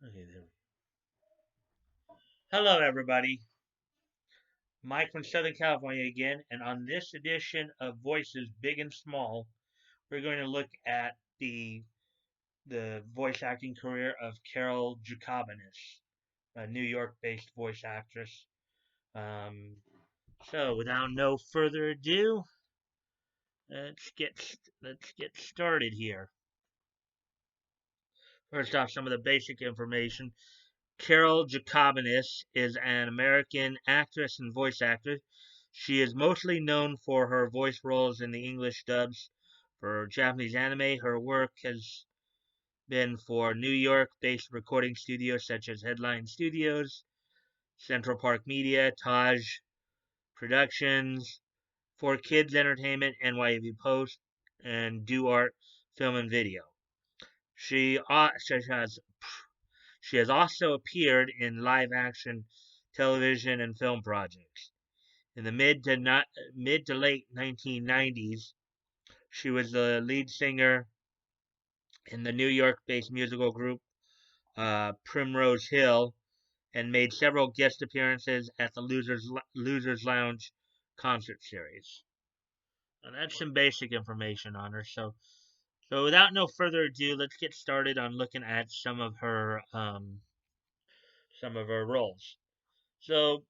Okay, there. Hello, everybody. Mike from Southern California again, and on this edition of Voices Big and Small, we're going to look at the voice acting career of Carol Jacobanis, a New York-based voice actress. Um, so, without no further ado, let's get started here. First off, some of the basic information. Carol Jacobanis is an American actress and voice actor. She is mostly known for her voice roles in the English dubs for Japanese anime. Her work has been for New York based recording studios such as Headline Studios, Central Park Media, Taj Productions, For Kids Entertainment, NYAV Post, and Do Art Film and Video. She has also appeared in live action television and film projects. In the mid to late 1990s, she was the lead singer in the New York-based musical group Primrose Hill and made several guest appearances at the Losers Lounge concert series. And that's some basic information on her. So without no further ado, let's get started on looking at some of her roles. So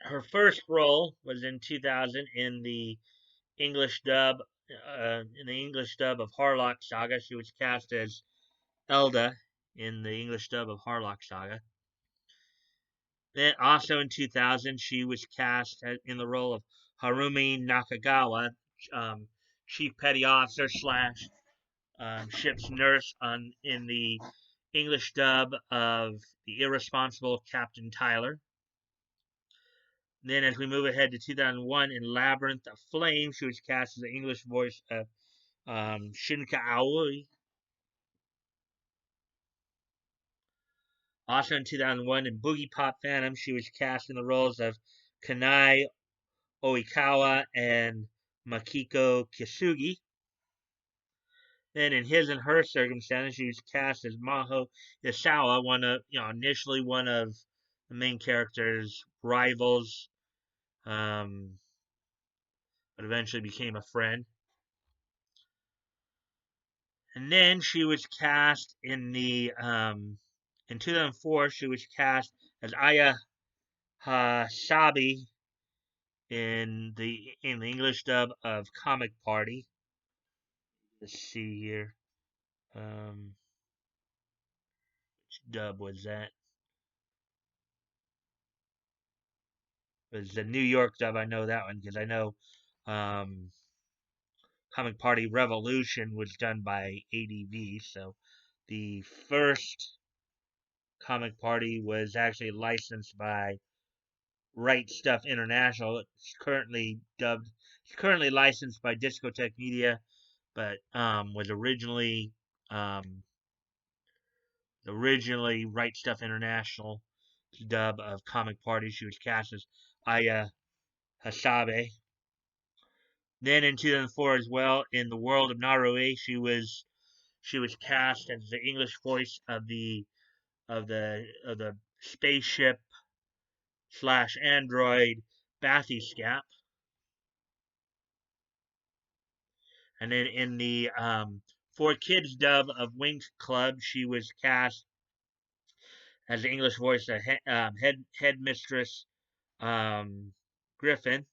her first role was in 2000 in the English dub of Harlock Saga. She was cast as Elda in the English dub of Harlock Saga. Then also in 2000, she was cast in the role of Harumi Nakagawa, chief petty officer slash ship's nurse in the English dub of The Irresponsible Captain Tyler. Then, as we move ahead to 2001, in Labyrinth of Flame, she was cast as the English voice of Shinka Aoi. Also in 2001, in Boogie Pop Phantom, she was cast in the roles of Kanai Oikawa and Makiko Kisugi. Then, in His and Her Circumstances, she was cast as Maho Isawa, initially one of the main character's rivals, um, but eventually became a friend. And then she was cast in 2004. She was cast as Aya Hasabi in the English dub of Comic Party. Let's see here. Which dub was that? It was the New York dub. I know that one because I know um, Comic Party Revolution was done by ADV. So the first Comic Party was actually licensed by Right Stuff International. It's currently licensed by Discotech Media, but was originally Right Stuff International dub of Comic Party. She was cast as Aya Hasabe. Then in 2004 as well, in the world of Narue, she was cast as the English voice of the spaceship slash android Bathyscap. And then in the For Kids dub of Winx Club, she was cast as the English voice of Headmistress Griffin.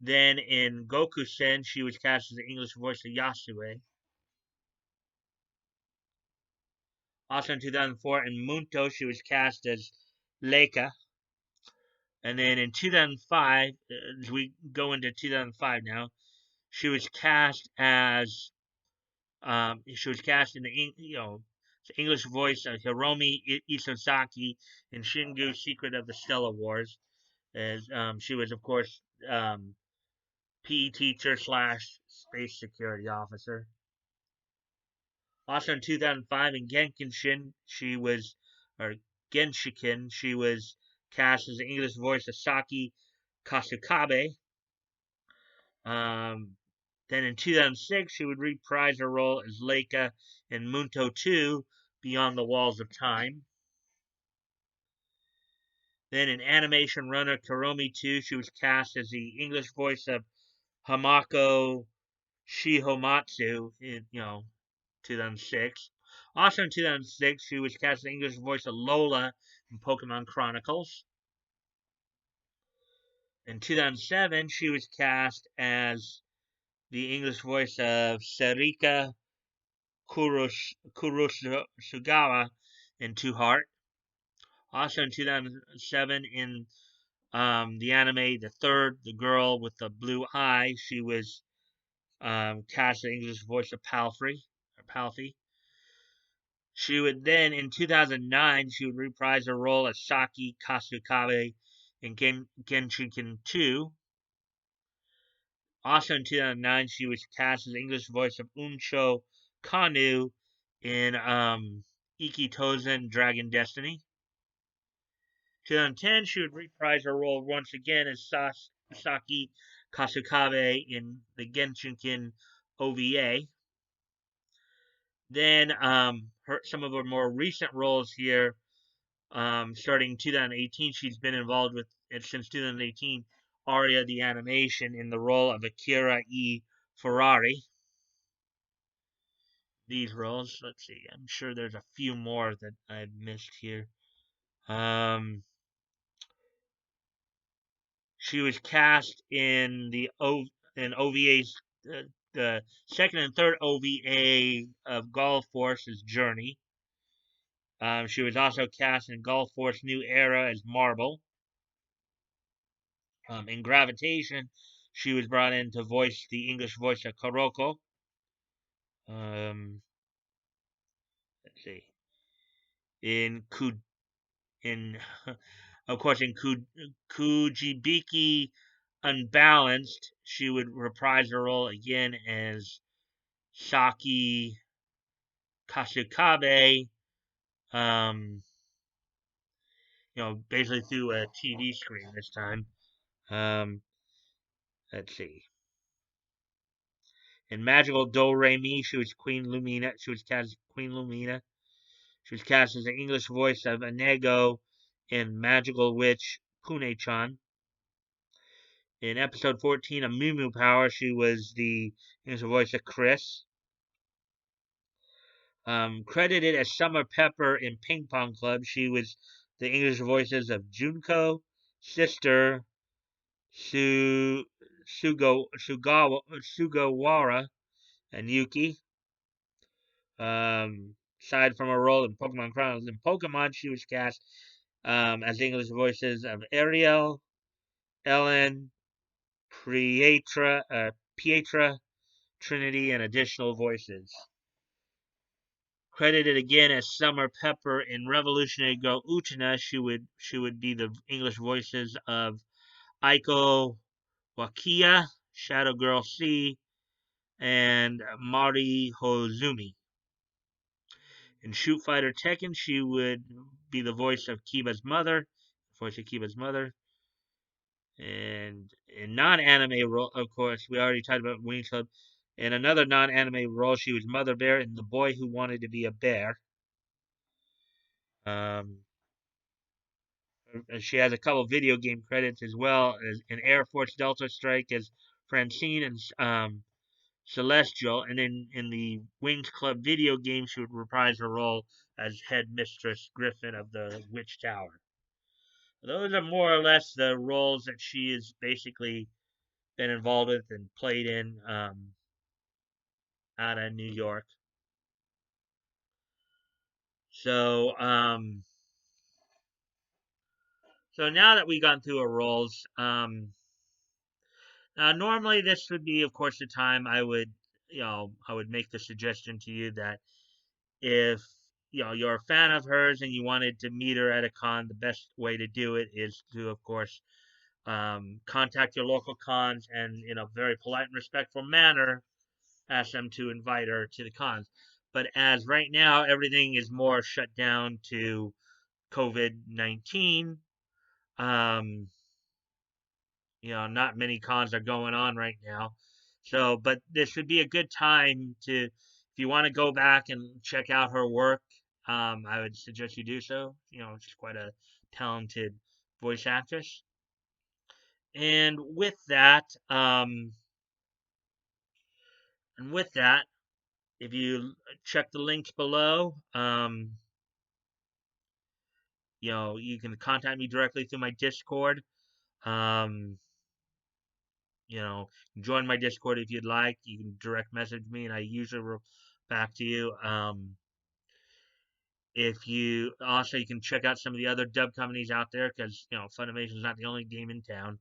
Then in Goku-sen, she was cast as the English voice of Yasue. Also in 2004, in Munto, she was cast as Leica. And then in 2005, as we go into 2005 now, she was cast as in the English voice of Hiromi Isozaki in Shingu Secret of the Stellar Wars. As she was, of course, PE teacher slash space security officer. Also in 2005 in Genshiken, she was cast as the English voice of Saki Kasukabe. Then in 2006, she would reprise her role as Leica in Munto 2, Beyond the Walls of Time. Then in animation runner Karomi 2, she was cast as the English voice of Hamako Shihomatsu in 2006. Also in 2006, she was cast as the English voice of Lola in Pokemon Chronicles. In 2007, she was cast as the English voice of Sarika Kurosugawa in Two Heart. Also in 2007, in the anime The Third, the girl with the blue eye, she was cast the English voice of Palfrey. She would then, in 2009, she would reprise her role as Saki Kasukabe in Genshin 2. Also in 2009, she was cast as the English voice of Uncho Kanu in Ikitozen Dragon Destiny. 2010, she would reprise her role once again as Saki Kasukabe in the Genshin OVA. Then some of her more recent roles here, starting 2018, she's been involved with it since 2018. Aria the animation in the role of Akira E. Ferrari. These roles, let's see, I'm sure there's a few more that I've missed here. She was cast in OVA's the second and third OVA of Golf Force's Journey. She was also cast in Golf Force New Era as Marble. In Gravitation, she was brought in to voice the English voice of Kuroko. Let's see. In of course in Kujibiki Unbalanced, she would reprise her role again as Saki Kasukabe, basically through a TV screen this time. Let's see. In Magical Do Re Mi, she was Queen Lumina. She was cast as Queen Lumina. She was cast as the English voice of Anego in Magical Witch Pune-chan. In episode 14 of Moo Moo Power, she was the English voice of Chris. Credited as Summer Pepper in Ping Pong Club, she was the English voices of Junko, Sister, Sugawara, and Yuki. Aside from her role in Pokemon Chronicles, in Pokemon, she was cast as the English voices of Ariel, Ellen, Pietra, Trinity, and additional voices. Credited again as Summer Pepper in Revolutionary Girl Utena, she would be the English voices of Aiko Wakia, Shadow Girl C, and Mari Hozumi. In Shoot Fighter Tekken, she would be the voice of Kiba's mother. And in non-anime role, of course, we already talked about Wings Club. In another non-anime role, she was Mother Bear in The Boy Who Wanted to Be a Bear. She has a couple video game credits as well as in Air Force Delta Strike as Francine and Celestial, and then in the Wings Club video game, she would reprise her role as Headmistress Griffin of the Witch Tower. Those are more or less the roles that she has basically been involved with and played in out of New York. So, so now that we've gone through her roles, now normally this would be, of course, the time I would make the suggestion to you that if you're a fan of hers and you wanted to meet her at a con, the best way to do it is to, of course, contact your local cons and in a very polite and respectful manner ask them to invite her to the cons. But as right now everything is more shut down to COVID-19, not many cons are going on right now. So, but this would be a good time to, if you want to go back and check out her work, I would suggest you do so. She's quite a talented voice actress. And with that, if you check the links below, you can contact me directly through my Discord. Um, join my Discord if you'd like. You can direct message me, and I usually back to you. If you can check out some of the other dub companies out there, because Funimation is not the only game in town.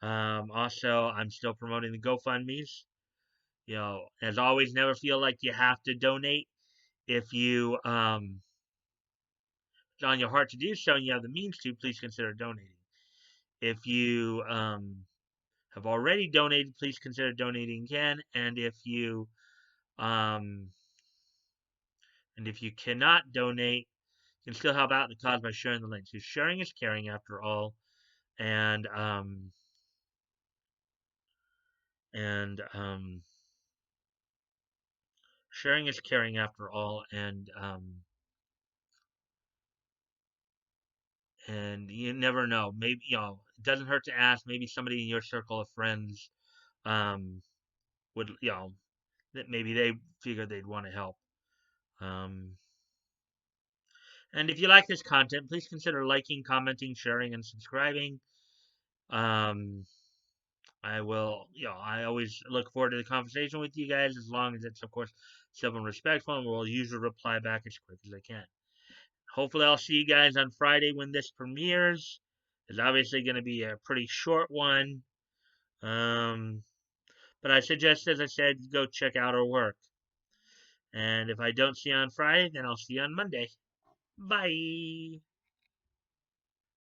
Also, I'm still promoting the GoFundmes. As always, never feel like you have to donate. If it's on your heart to do so and you have the means to, please consider donating. If you have already donated, please consider donating again. Um, and if you cannot donate, you can still help out the cause by sharing the links. Because sharing is caring, after all, and and sharing is caring, after all, and you never know. Maybe it doesn't hurt to ask. Maybe somebody in your circle of friends um, would that maybe they figure they'd want to help. Um, and if you like this content, please consider liking, commenting, sharing, and subscribing. Um, I always look forward to the conversation with you guys, as long as it's, of course, civil and respectful, and we'll usually reply back as quick as I can. Hopefully, I'll see you guys on Friday when this premieres. It's obviously going to be a pretty short one. Um, but I suggest, as I said, go check out our work. And if I don't see you on Friday, then I'll see you on Monday. Bye.